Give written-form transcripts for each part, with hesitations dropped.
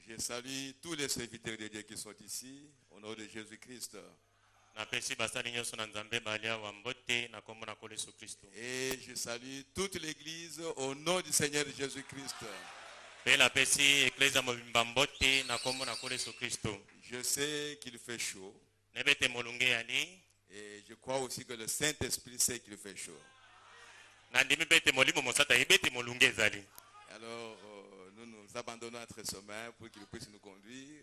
Je salue tous les serviteurs de Dieu qui sont ici, au nom de Jésus-Christ. Et je salue toute l'église au nom du Seigneur Jésus-Christ. Je sais qu'il fait chaud. Et je crois aussi que le Saint-Esprit sait qu'il fait chaud. Alors, nous nous abandonnons à notre sommeil pour qu'il puisse nous conduire.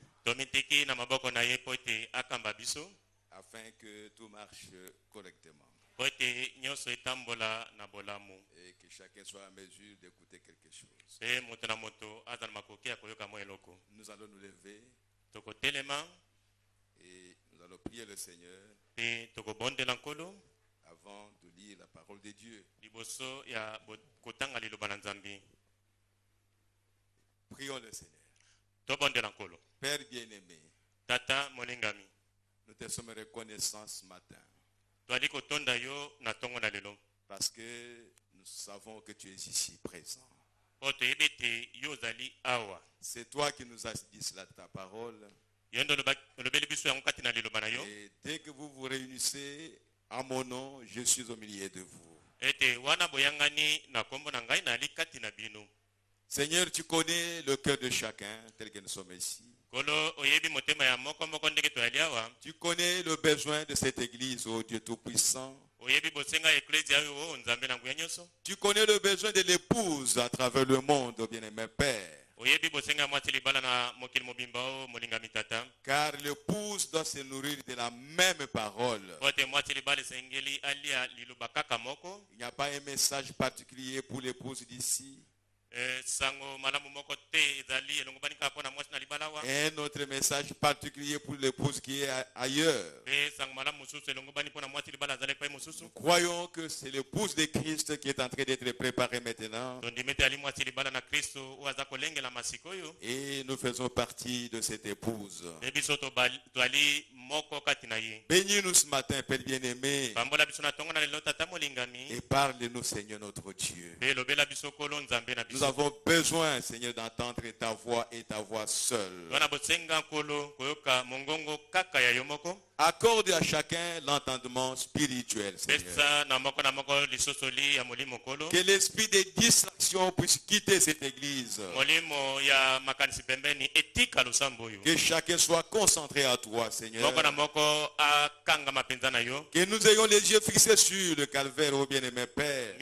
Afin que tout marche correctement. Et que chacun soit en mesure d'écouter quelque chose. Nous allons nous lever. Et nous allons prier le Seigneur. Avant de lire la parole de Dieu. Prions le Seigneur. Père bien-aimé, nous te sommes reconnaissants ce matin. Parce que nous savons que tu es ici présent. C'est toi qui nous as dit cela de ta parole. Et dès que vous vous réunissez à mon nom, je suis au milieu de vous. Seigneur, tu connais le cœur de chacun tel que nous sommes ici. Tu connais le besoin de cette église, ô Dieu Tout-Puissant. Tu connais le besoin de l'épouse à travers le monde, ô bien-aimé Père. Car l'épouse doit se nourrir de la même parole. Il n'y a pas un message particulier pour l'épouse d'ici. Un autre message particulier pour l'épouse qui est ailleurs. Nous croyons que c'est l'épouse de Christ qui est en train d'être préparée maintenant. Et nous faisons partie de cette épouse. Bénis-nous ce matin, Père bien-aimé. Et parle-nous, Seigneur notre Dieu. Nous avons besoin, Seigneur, d'entendre ta voix et ta voix seule. Accorde à chacun l'entendement spirituel, Seigneur. Que l'esprit de distraction puisse quitter cette église. Que chacun soit concentré à toi, Seigneur. Que nous ayons les yeux fixés sur le calvaire, ô bien-aimé Père.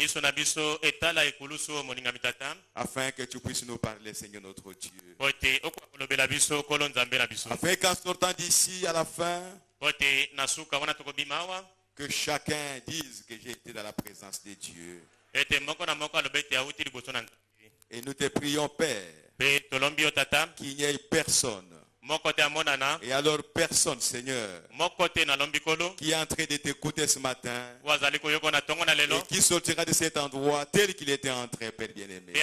Afin que tu puisses nous parler, Seigneur notre Dieu. Afin qu'en sortant d'ici à la fin, que chacun dise que j'ai été dans la présence de Dieu. Et nous te prions, Père, qu'il n'y ait personne. Et alors personne, Seigneur, qui est en train de t'écouter ce matin et qui sortira de cet endroit tel qu'il était entré, Père bien-aimé.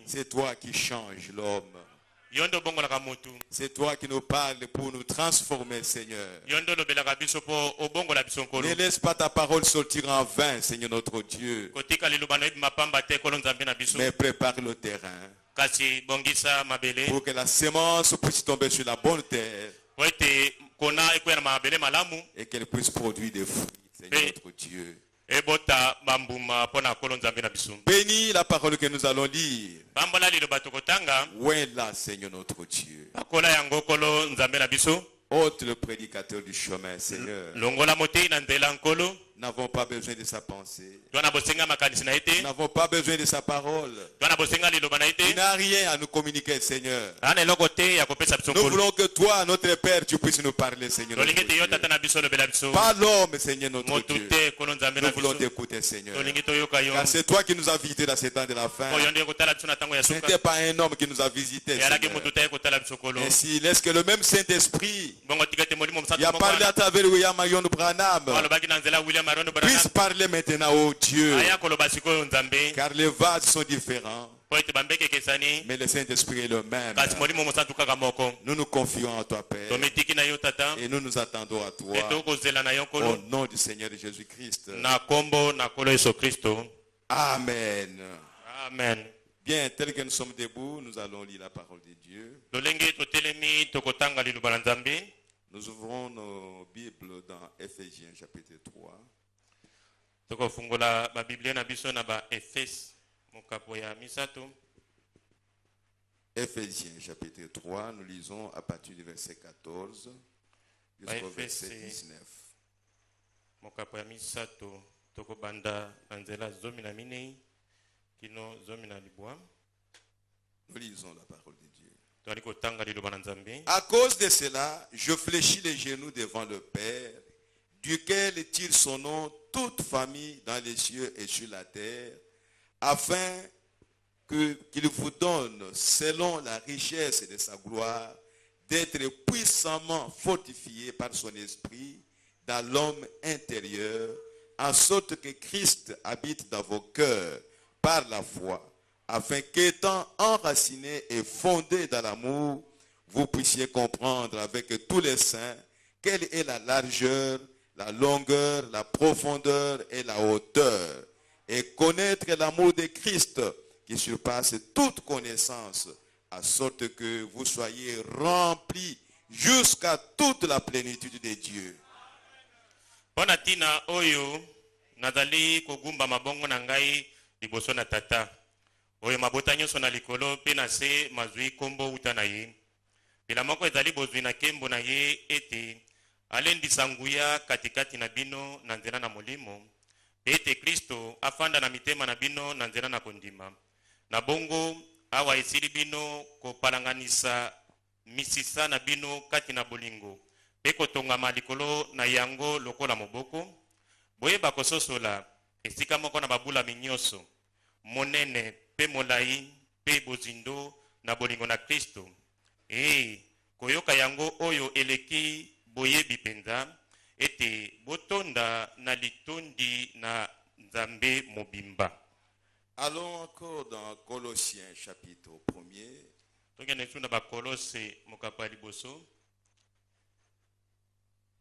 C'est toi qui changes l'homme. C'est toi qui nous parles pour nous transformer, Seigneur. Ne laisse pas ta parole sortir en vain, Seigneur notre Dieu. Mais prépare le terrain pour que la semence puisse tomber sur la bonne terre et qu'elle puisse produire des fruits, Seigneur notre Dieu. Bénis la parole que nous allons lire. Où est là, Seigneur notre Dieu? Ôte le prédicateur du chemin, Seigneur. Nous n'avons pas besoin de sa pensée. Nous n'avons pas besoin de sa parole. Il n'a rien à nous communiquer, Seigneur. Nous voulons que toi, notre Père, tu puisses nous parler, Seigneur notre Dieu. Pas l'homme, Seigneur notre Dieu. Nous voulons t'écouter, Seigneur. Car c'est toi qui nous as visités dans ces temps de la fin. Ce n'était pas un homme qui nous a visités, Seigneur. Ainsi, laisse que le même Saint-Esprit qui a parlé à travers William Marion Branham puisse parler maintenant au Dieu. Car les vases sont différents, mais le Saint-Esprit est le même. Nous nous confions en toi, Père, et nous nous attendons à toi. Au nom du Seigneur Jésus-Christ. Amen. Amen. Bien, tel que nous sommes debout, nous allons lire la parole de Dieu. Nous ouvrons nos Bibles dans Ephésiens chapitre 3. Ephésiens chapitre 3, nous lisons à partir du verset 14 jusqu'au verset 19. Nous lisons la parole de Dieu. À cause de cela, je fléchis les genoux devant le Père, duquel tire son nom toute famille dans les cieux et sur la terre, afin qu'il vous donne, selon la richesse de sa gloire, d'être puissamment fortifié par son esprit dans l'homme intérieur, en sorte que Christ habite dans vos cœurs par la foi, afin qu'étant enracinés et fondés dans l'amour, vous puissiez comprendre avec tous les saints quelle est la largeur, la longueur, la profondeur et la hauteur, et connaître l'amour de Christ qui surpasse toute connaissance, à sorte que vous soyez remplis jusqu'à toute la plénitude de Dieu. Bonatina oyo nazali kogumba mabongo na ngai liboso na tata oyo mabota nyonso na likolo pe na se mazwi kombo uta na ye bila moko ezali bozwi na kembo na ye ete alendisa nguya katikati na bino na nzela na molimo ete Kristo afanda na mitema na bino na nzela na kondima na bongo awa esili bino kopalanganisa misisa na bino kati na bolingo Eko tongama likolo na yango lokola moboko boyeba kososola esika moko na babula minyoso monene pe molai pe bozindo na bolingo na Kristo. Koyoka yango oyo eleki boyebi penza ete botonda na litondi na Nzambe mobimba. Allons encore dans Colossiens chapitre 1er.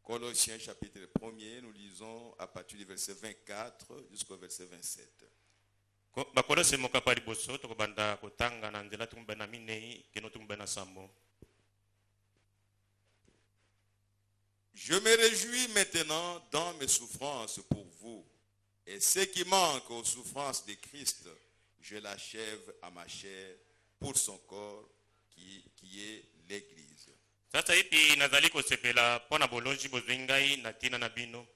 Colossiens chapitre 1er, nous lisons à partir du verset 24 jusqu'au verset 27. Je me réjouis maintenant dans mes souffrances pour vous, et ce qui manque aux souffrances de Christ, je l'achève à ma chair pour son corps qui est l'Église. Sasa ipi nazali kosepela pona bolonji bozingai na tina na bino.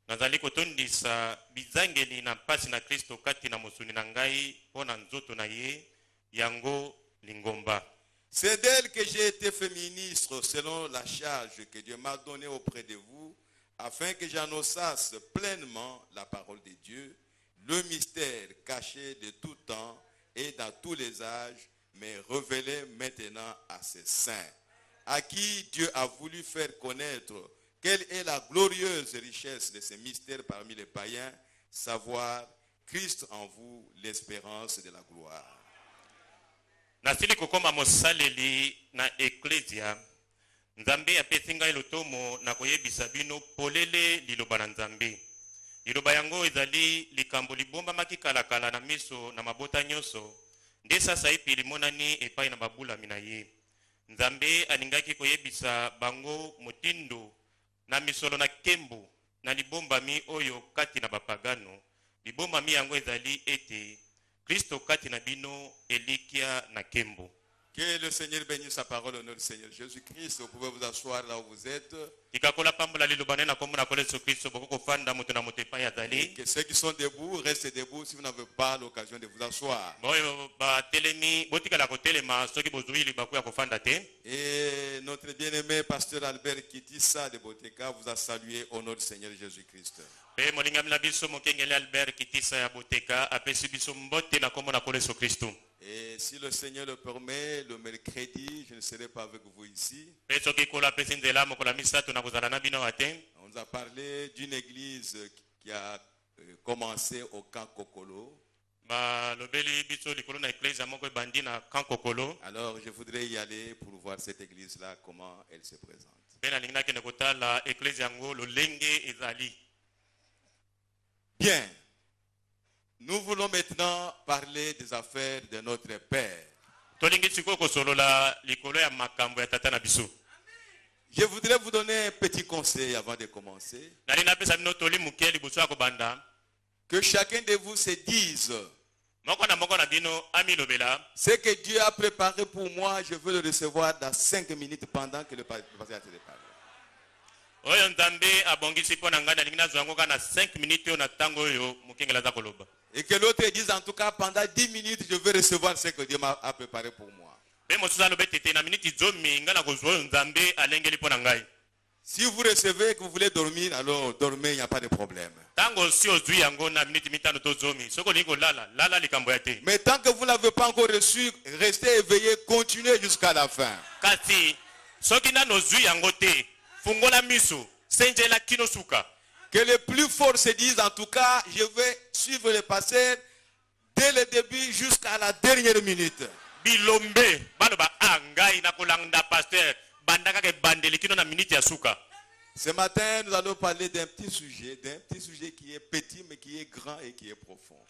Nazali kotondisa bizangeli na pasi na Kristo kati na mosuni na ngai pona nzoto na ye yango lingomba. C'est d'elle que j'ai été fait ministre selon la charge que Dieu m'a donnée auprès de vous, afin que j'annonçasse pleinement la parole de Dieu, le mystère caché de tout temps et dans tous les âges, mais révélé maintenant à ses saints, à qui Dieu a voulu faire connaître quelle est la glorieuse richesse de ces mystères parmi les païens, savoir Christ en vous, l'espérance de la gloire. Nasili kokoma mosaleli na eklesia Nzambe apesi ngai lotomo na koyebisa bino polele liloba na Nzambe. Liloba yango ezali likambo libomba makikalakala na miso na mabota nyonso nde sasa ipi limonani epai na babulami na ye. Nzambe alingaki koyebisa bango motindo na misolo na kembo na libombami oyo kati na bapagano. Libombami yango ezali ete Kristo kati na bino elikia na kembo. Que le Seigneur bénisse sa parole au nom du Seigneur Jésus-Christ. Vous pouvez vous asseoir là où vous êtes. Et que ceux qui sont debout, restez debout si vous n'avez pas l'occasion de vous asseoir. Et notre bien-aimé pasteur Albert Kitissa de Boteka vous a salué au nom du Seigneur Jésus-Christ. Et si le Seigneur le permet, le mercredi, je ne serai pas avec vous ici. On nous a parlé d'une église qui a commencé au camp Kokolo. Alors je voudrais y aller pour voir cette église-là, comment elle se présente. Bien. Nous voulons maintenant parler des affaires de notre Père. Je voudrais vous donner un petit conseil avant de commencer. Que chacun de vous se dise: ce que Dieu a préparé pour moi, je veux le recevoir dans 5 minutes pendant que le pasteur a te parlé. Et que l'autre dise en tout cas pendant 10 minutes je veux recevoir ce que Dieu m'a préparé pour moi. Si vous recevez et que vous voulez dormir, alors dormez, il n'y a pas de problème. Mais tant que vous ne l'avez pas encore reçu, restez éveillé, continuez jusqu'à la fin. Que les plus forts se disent en tout cas, je vais suivre le pasteur dès le début jusqu'à la dernière minute. Ce matin, nous allons parler d'un petit sujet qui est petit mais qui est grand et qui est profond.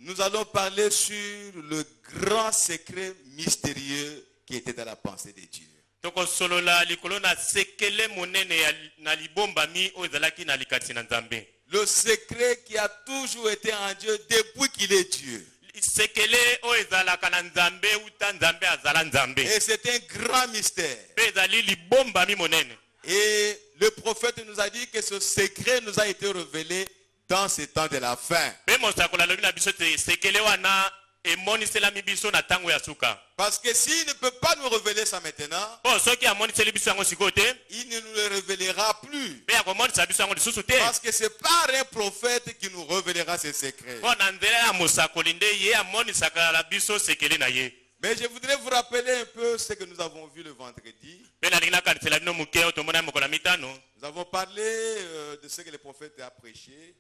Nous allons parler sur le grand secret mystérieux qui était dans la pensée de Dieu. Le secret qui a toujours été en Dieu depuis qu'il est Dieu. Et c'est un grand mystère. Et le prophète nous a dit que ce secret nous a été révélé dans ces temps de la fin. Parce que s'il ne peut pas nous révéler ça maintenant, il ne nous le révélera plus. Parce que c'est par un prophète qui nous révélera ses secrets. Mais je voudrais vous rappeler un peu ce que nous avons vu le vendredi. Nous avons parlé de ce que le prophète a prêché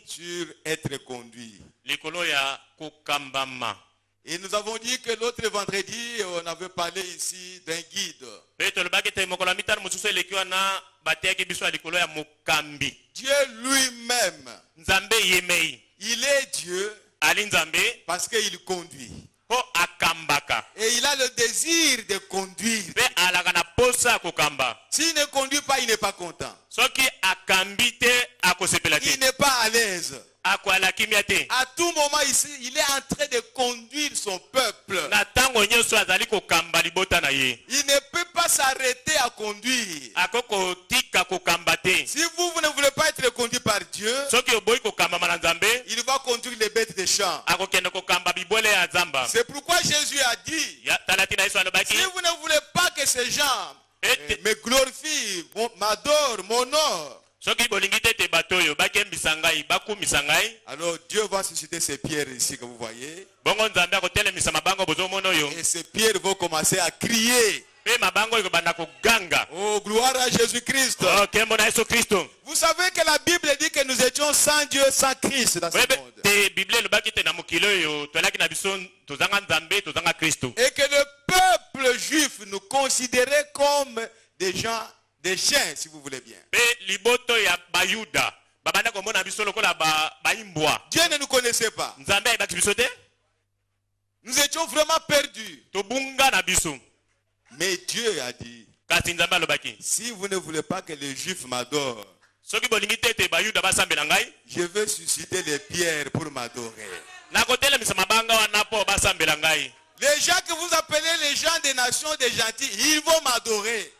sur être conduit. Et nous avons dit que l'autre vendredi, on avait parlé ici d'un guide. Dieu lui-même, il est Dieu parce qu'il conduit. Et il a le désir de conduire. S'il ne conduit pas, il n'est pas content. Il n'est pas à l'aise. À tout moment ici, il est en train de conduire son peuple. Il ne peut pas s'arrêter à conduire. Si vous ne voulez pas être conduit par Dieu, il va conduire les bêtes des champs. C'est pourquoi Jésus a dit, si vous ne voulez pas que ces gens me glorifient, m'adorent, m'honorent, alors Dieu va susciter ces pierres ici que vous voyez. Et ces pierres vont commencer à crier. Oh, gloire à Jésus-Christ. Vous savez que la Bible dit que nous étions sans Dieu, sans Christ dans ce monde. Et que le peuple juif nous considérait comme des gens, des chiens, si vous voulez bien. Dieu ne nous connaissait pas. Nous étions vraiment perdus. Mais Dieu a dit, si vous ne voulez pas que les Juifs m'adorent, je vais susciter les pierres pour m'adorer. Les gens que vous appelez les gens des nations, des gentils, ils vont m'adorer.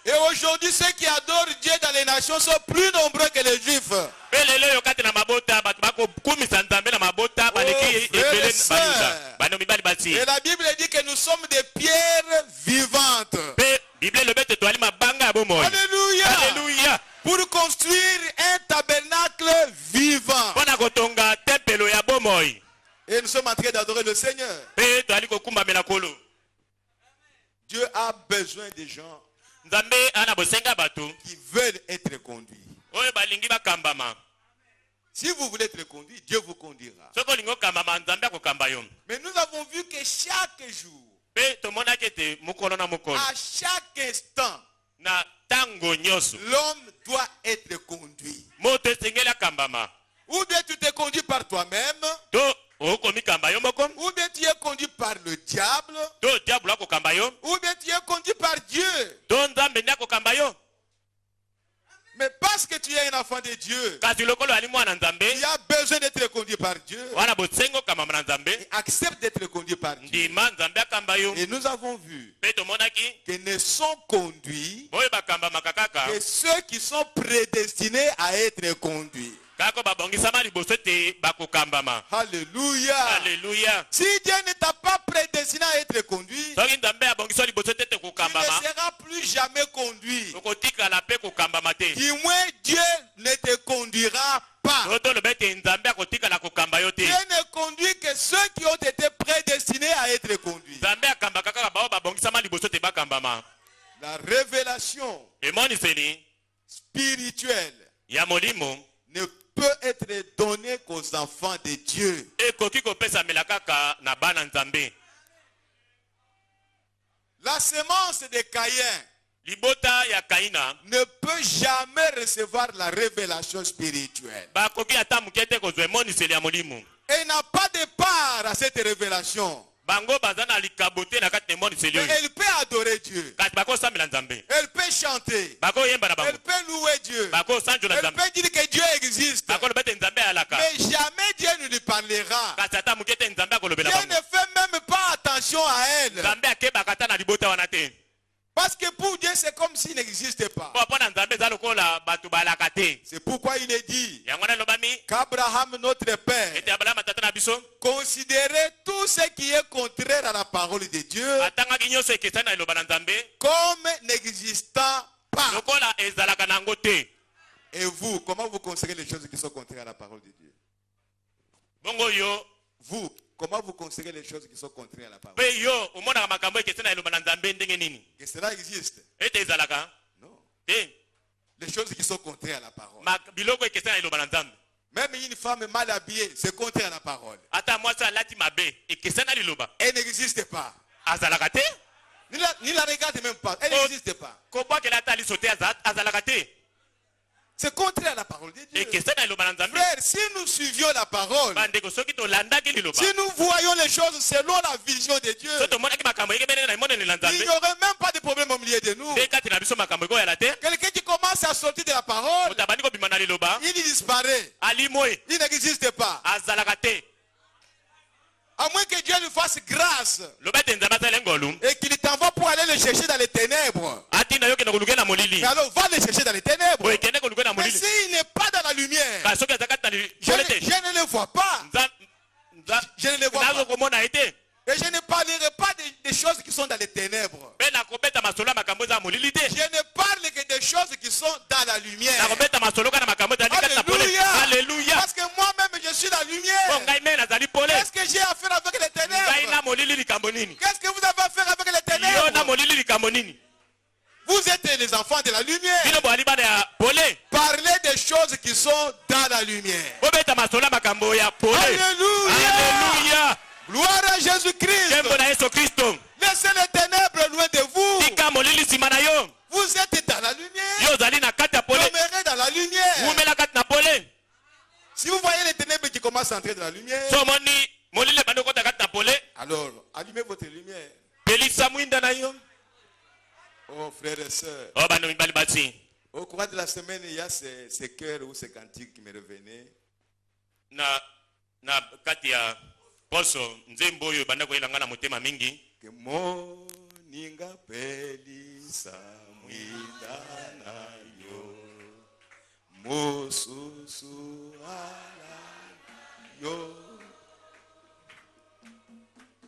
Et aujourd'hui, ceux qui adorent Dieu dans les nations sont plus nombreux que les Juifs. Et la Bible dit que nous sommes des pierres vivantes. Alléluia. Alléluia. Pour construire un tabernacle vivant. Et nous sommes en train d'adorer le Seigneur. Dieu a besoin des gens qui veulent être conduits. Si vous voulez être conduit, Dieu vous conduira. Mais nous avons vu que chaque jour, à chaque instant, l'homme doit être conduit. Ou bien tu te conduis par toi-même, ou bien tu es conduit par le diable, ou bien tu es conduit par Dieu. Mais parce que tu es un enfant de Dieu, tu as besoin d'être conduit par Dieu. Et accepte d'être conduit par Dieu. Et nous avons vu que ne sont conduits que ceux qui sont prédestinés à être conduits. Alléluia. Alléluia. Si Dieu ne t'a pas prédestiné à être conduit, il ne sera plus jamais conduit. Du moins, Dieu ne te conduira pas. Dieu ne conduit que ceux qui ont été prédestinés à être conduits. La révélation spirituelle ne peut être donnée qu'aux enfants de Dieu. La semence de Caïn ne peut jamais recevoir la révélation spirituelle. Elle n'a pas de part à cette révélation. Mais elle peut adorer Dieu. Elle peut chanter. Elle peut louer Dieu. Elle peut dire que Dieu existe. Mais jamais Dieu ne lui parlera. Dieu ne fait même pas attention à elle. Parce que pour Dieu, c'est comme s'il n'existait pas. C'est pourquoi il est dit qu'Abraham, notre père, considérait tout ce qui est contraire à la parole de Dieu comme n'existant pas. Et vous, comment vous considérez les choses qui sont contraires à la parole de Dieu? Vous, comment vous considérez les choses qui sont contraires à la parole? Que cela existe? Non. Les choses qui sont contraires à la parole. Même une femme mal habillée, c'est contraire à la parole. Elle n'existe pas. Ni la regarde même pas. Elle n'existe pas. C'est contraire à la parole de Dieu. Frère, si nous suivions la parole, si nous voyons les choses selon la vision de Dieu, il n'y aurait même pas de problème au milieu de nous. Quelqu'un qui commence à sortir de la parole, il disparaît. Il n'existe pas. À moins que Dieu lui fasse grâce et qu'il t'envoie pour aller le chercher dans les ténèbres. Mais alors va le chercher dans les ténèbres. Mais s'il n'est pas dans la lumière, je ne le vois pas. Je ne le vois pas. Et je ne parlerai pas des choses qui sont dans les ténèbres. Je ne parle que des choses qui sont dans la lumière. Alléluia. Alléluia. Parce que moi-même je suis la lumière. Qu'est-ce que j'ai à faire avec les ténèbres? Qu'est-ce que vous avez à faire avec les ténèbres? Vous êtes les enfants de la lumière. Parlez des choses qui sont dans la lumière. Alléluia. Gloire à Jésus-Christ. Laissez les ténèbres loin de vous. Vous êtes dans la lumière. Demeurez dans la lumière. Si vous voyez les ténèbres qui commencent à entrer dans la lumière, alors allumez votre lumière. Oh frères et sœurs, au cours de la semaine, il y a ces chœurs ou ces cantiques qui me revenaient. Que moninga pelisa mwidana yo mosusu ala yo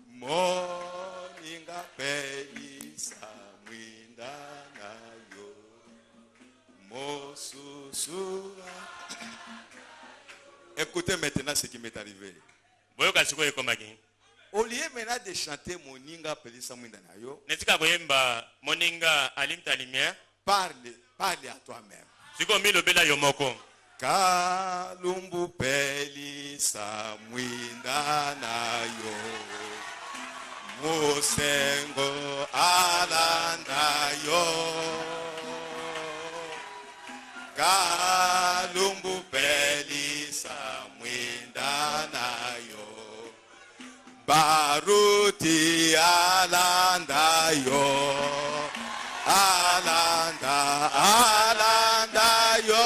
moninga pelisa mwidana yo mosusu. Écoutez maintenant ce qui m'est arrivé. Au lieu maintenant de chanter Moninga Pelisa Mwindana yo, parle à toi-même. Kalumbu Pelisa Mwindana yo, Mosengo Alanda yo, Kalumbu Pelisa Mwindana yo, Baruti Alanda yo, Alanda yo,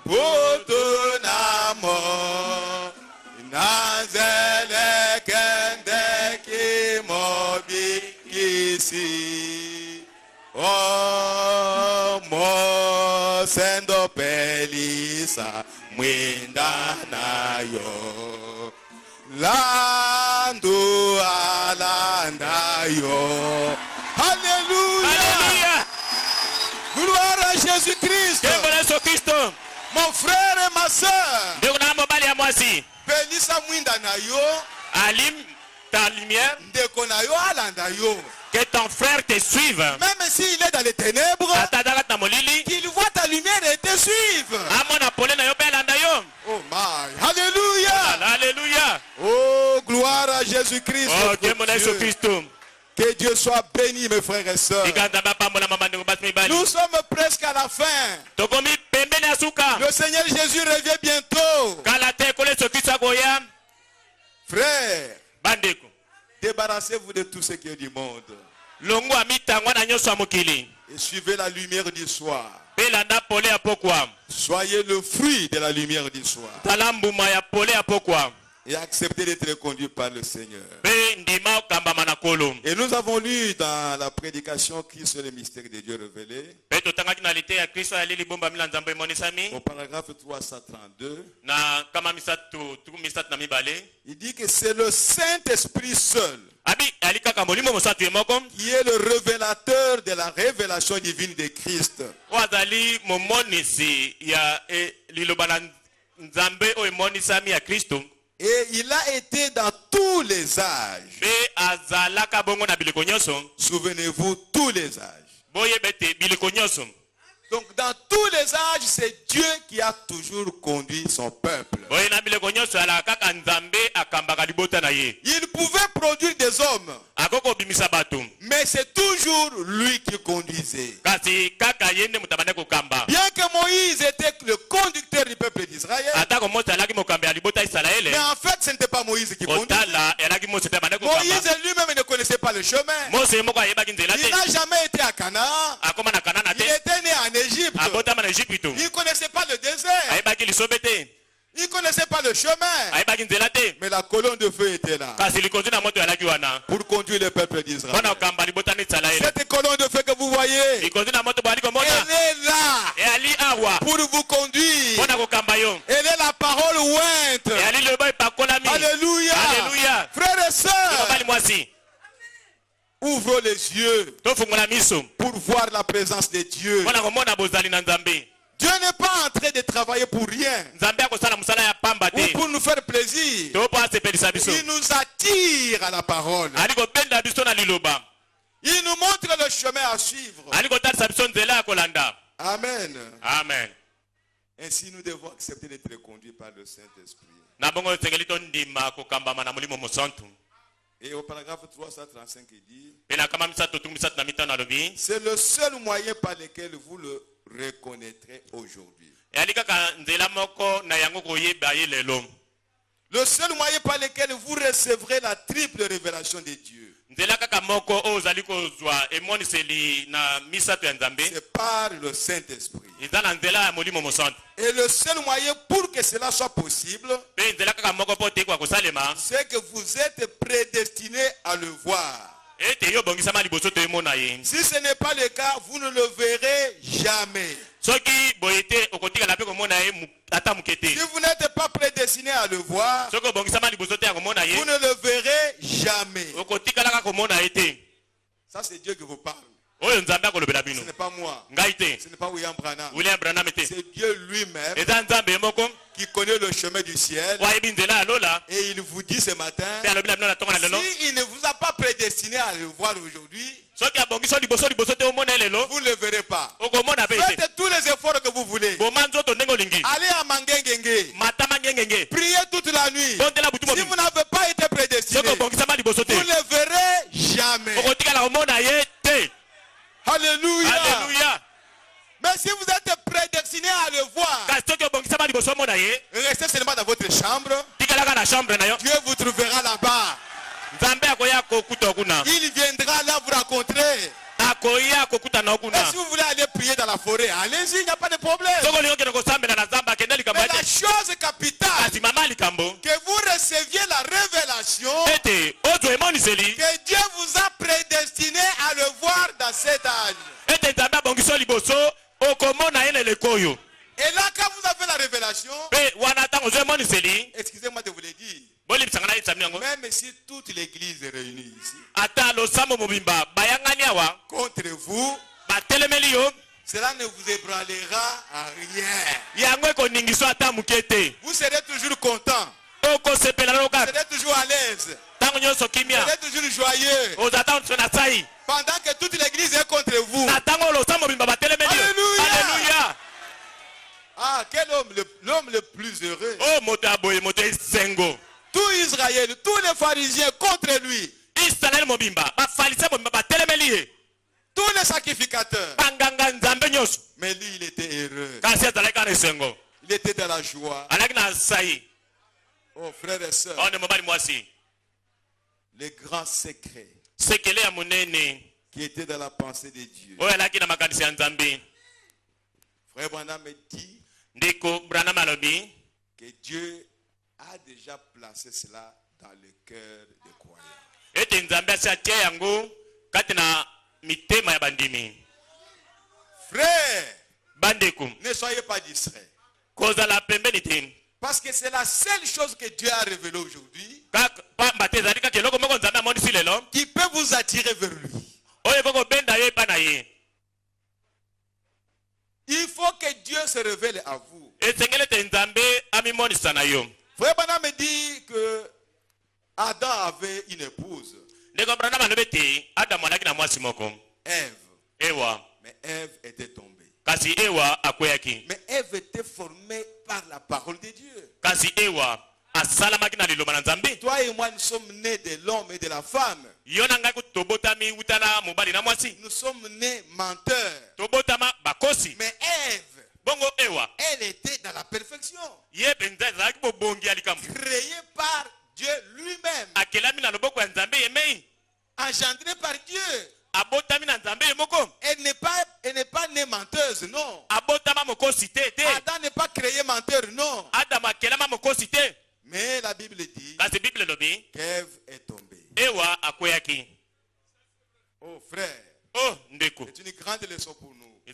Putunamo, Nazele Kende Kimobi Kisi, O Mosendo Pelisa Mwindana yo, Landu Alanda yo. Alléluia. Gloire à Jésus-Christ. Mon frère et ma soeur, Pelisa Mwindana yo, allume ta lumière, que ton frère te suive. Même s'il est dans les ténèbres, qu'il voit ta lumière et te suive. Oh my, alléluia. Alléluia. Oh, gloire à Jésus-Christ. Oh, que Dieu soit béni, mes frères et sœurs. Nous sommes presque à la fin. Le Seigneur Jésus revient bientôt. Frères, débarrassez-vous de tout ce qui est du monde et suivez la lumière du soir. Soyez le fruit de la lumière du soir et acceptez d'être conduit par le Seigneur. Et nous avons lu dans la prédication Christ est le mystère de Dieu révélé. Au paragraphe 332. Il dit que c'est le Saint-Esprit seul qui est le révélateur de la révélation divine de Christ. Et il a été dans tous les âges. Souvenez-vous, tous les âges. Donc dans tous les âges, c'est Dieu qui a toujours conduit son peuple. Il pouvait produire des hommes, mais c'est toujours lui qui conduisait. Bien que Moïse était le conducteur du peuple d'Israël, mais en fait ce n'était pas Moïse qui conduisait. Moïse lui-même ne connaissait pas le chemin. Il n'a jamais été à Canaan. Il était né en Égypte. Il ne connaissait pas le désert. Il ne connaissait pas le chemin. Mais la colonne de feu était là pour conduire le peuple d'Israël. Cette colonne de feu que vous voyez, elle est là pour vous conduire. Elle est la parole ointe. Alléluia. Frères et sœurs, ouvrons les yeux pour voir la présence de Dieu. Dieu n'est pas en train de travailler pour rien ou pour nous faire plaisir. Il nous attire à la parole. Il nous montre le chemin à suivre. Amen. Amen. Ainsi nous devons accepter d'être conduits par le Saint-Esprit. Et au paragraphe 335, il dit, c'est le seul moyen par lequel vous le reconnaîtrez aujourd'hui. Le seul moyen par lequel vous recevrez la triple révélation de Dieu. C'est par le Saint-Esprit. Et le seul moyen pour que cela soit possible, c'est que vous êtes prédestinés à le voir. Si ce n'est pas le cas, vous ne le verrez jamais. Si vous n'êtes pas prédestiné à le voir, vous ne le verrez jamais. Ça, c'est Dieu qui vous parle. Ce n'est pas moi. Ce n'est pas William Branham. C'est Dieu lui-même qui connaît le chemin du ciel. Et il vous dit ce matin, s'il ne vous a pas prédestiné à le voir aujourd'hui, vous ne le verrez pas. Faites tous les efforts que vous voulez. Allez à Mangengenge. Priez toute la nuit. Si vous n'avez pas été prédestiné, vous ne le verrez jamais. Alléluia. Alléluia. Mais si vous êtes prédestiné à le voir, restez seulement dans votre chambre. Dieu vous trouvera là-bas. Il viendra là vous rencontrer. Et si vous voulez aller prier dans la forêt, allez-y, il n'y a pas de problème. Mais la chose capitale, que vous receviez la révélation que Dieu vous a prédestiné à le voir dans cet âge. Et là, quand vous avez la révélation, excusez-moi de vous le dire, même si toute l'église est réunie ici contre vous, cela ne vous ébranlera à rien. Vous serez toujours content. Vous serez toujours à l'aise. Vous serez toujours joyeux. Pendant que toute l'église est contre vous. Alléluia. Ah, quel homme, l'homme le plus heureux. Tout Israël, tous les pharisiens contre lui. Tous les sacrificateurs. Mais lui, il était heureux. Il était dans la joie. Oh, frères et sœurs, le grand secret qui était dans la pensée de Dieu. Frère Branham me dit que Dieu a déjà placé cela dans le cœur des croyants. ete nzambe asi atia yango kati na mitema ya bandimi. Frère, bandeko, ne soyez pas distraits. kozala pembeni te. Parce que c'est la seule chose que Dieu a révélée aujourd'hui qui peut vous attirer vers lui. Il faut que Dieu se révèle à vous. Frère Branham me dit que Adam avait une épouse, Ève. Mais Ève était tombée. Mais Ève était formée par la parole de Dieu. Toi et moi, nous sommes nés de l'homme et de la femme. Nous sommes nés menteurs. Mais Ève, elle était dans la perfection. Créée par Dieu lui-même. Engendrée par Dieu. Elle n'est pas née menteuse, non. Adam n'est pas créé menteur, non. Mais la Bible dit qu'Ève est tombée. Oh frère, c'est une grande leçon pour nous. Et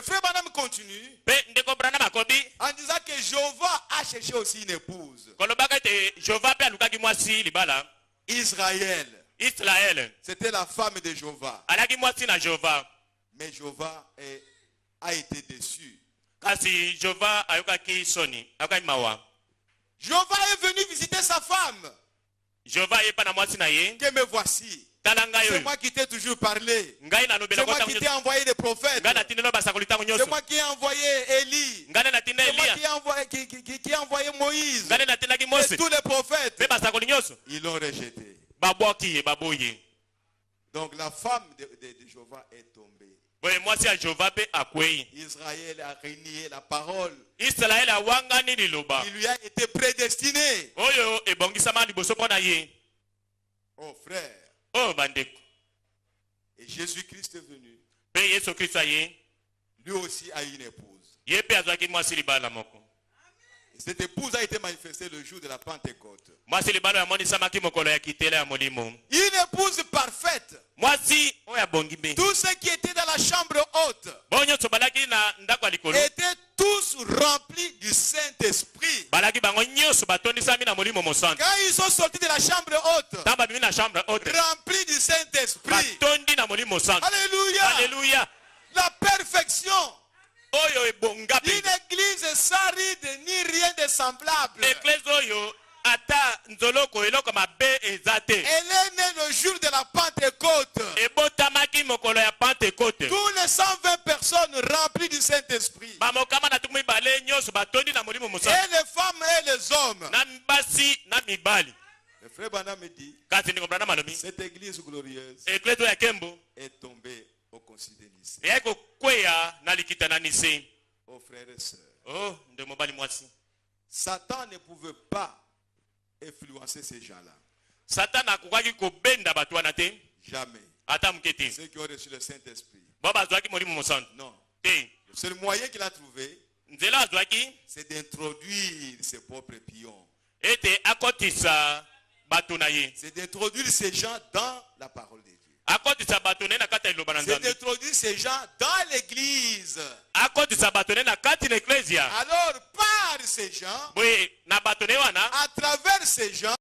frère Branham continue en disant que Jéhovah a cherché aussi une épouse. Israël, c'était la femme de Jéhovah. Mais Jéhovah a été déçu. Jéhovah est venu visiter sa femme. Que me voici. C'est moi qui t'ai toujours parlé. C'est moi qui t'ai envoyé des prophètes. C'est moi qui ai envoyé Élie. C'est moi qui ai envoyé Moïse. Et tous les prophètes. Ils l'ont rejeté. Donc la femme de Jéhovah est tombée. Israël a renié la parole. Il lui a été prédestiné. Oh frère. Et Jésus-Christ est venu. Lui aussi a une épouse. Et cette épouse a été manifestée le jour de la Pentecôte. Une épouse parfaite. Tous ceux qui étaient dans la chambre haute étaient tous remplis du Saint-Esprit. Quand ils sont sortis de la chambre haute, remplis du Saint-Esprit. Alléluia. Alléluia. La perfection. Une église sans ride ni rien de semblable. Elle est née le jour de la Pentecôte. Tous les 120 personnes remplies du Saint-Esprit. Et les femmes et les hommes. Le frère Branham me dit, cette église glorieuse est tombée au concile de Nicée. Oh frères et sœurs, Satan ne pouvait pas influencer ces gens-là. Jamais. Ceux qui ont reçu le Saint-Esprit. Non. Le seul moyen qu'il a trouvé, c'est d'introduire ses propres pions. C'est d'introduire ces gens dans la parole de Dieu. C'est d'introduire ces gens dans l'église. Alors par ces gens, à travers ces gens,